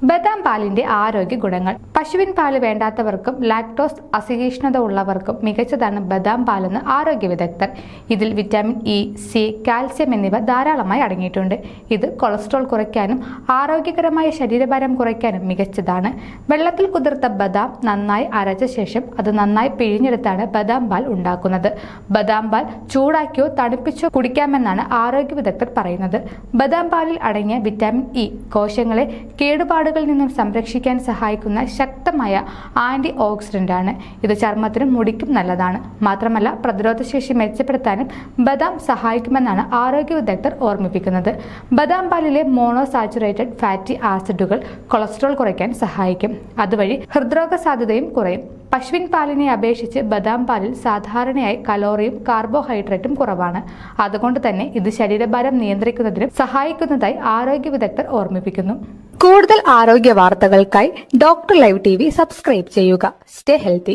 ബദാം പാലിന്റെ ആരോഗ്യ ഗുണങ്ങൾ. പശുവിൻ പാല് വേണ്ടാത്തവർക്കും ലാക്ടോസ് അസഹിഷ്ണുത ഉള്ളവർക്കും മികച്ചതാണ് ബദാം പാലെന്ന് ആരോഗ്യ വിദഗ്ധർ. ഇതിൽ വിറ്റാമിൻ ഇ, സി, കാൽസ്യം എന്നിവ ധാരാളമായി അടങ്ങിയിട്ടുണ്ട്. ഇത് കൊളസ്ട്രോൾ കുറയ്ക്കാനും ആരോഗ്യകരമായ ശരീരഭാരം കുറയ്ക്കാനും മികച്ചതാണ്. വെള്ളത്തിൽ കുതിർത്ത ബദാം നന്നായി അരച്ച ശേഷം അത് നന്നായി പിഴിഞ്ഞെടുത്താണ് ബദാം പാൽ ഉണ്ടാക്കുന്നത്. ബദാം പാൽ ചൂടാക്കിയോ തണുപ്പിച്ചോ കുടിക്കാമെന്നാണ് ആരോഗ്യ വിദഗ്ധർ പറയുന്നത്. ബദാം പാലിൽ അടങ്ങിയ വിറ്റാമിൻ ഇ കോശങ്ങളെ കേടുപാടുകളിൽ നിന്നും സംരക്ഷിക്കാൻ സഹായിക്കുന്ന ശക്തമായ ആന്റി ഓക്സിഡന്റ് ആണ്. ഇത് ചർമ്മത്തിനും മുടിക്കും നല്ലതാണ്. മാത്രമല്ല പ്രതിരോധശേഷി മെച്ചപ്പെടുത്താനും ബദാം സഹായിക്കുമെന്നാണ് ആരോഗ്യ വിദഗ്ധർ ഓർമ്മിപ്പിക്കുന്നത്. ബദാം പാലിലെ മോണോസാച്ചുറേറ്റഡ് ഫാറ്റി ആസിഡുകൾ കൊളസ്ട്രോൾ കുറയ്ക്കാൻ സഹായിക്കും. അതുവഴി ഹൃദ്രോഗ സാധ്യതയും കുറയും. പശുവിൻ പാലിനെ അപേക്ഷിച്ച് ബദാം പാലിൽ സാധാരണയായി കലോറിയും കാർബോഹൈഡ്രേറ്റും കുറവാണ്. അതുകൊണ്ട് തന്നെ ഇത് ശരീരഭാരം നിയന്ത്രിക്കുന്നതിനും സഹായിക്കുന്നതായി ആരോഗ്യ വിദഗ്ധർ ഓർമ്മിപ്പിക്കുന്നു. കൂടുതൽ ആരോഗ്യ വാർത്തകൾക്കായി ഡോക്ടർ ലൈവ് TV സബ്സ്ക്രൈബ് ചെയ്യുക. Stay healthy.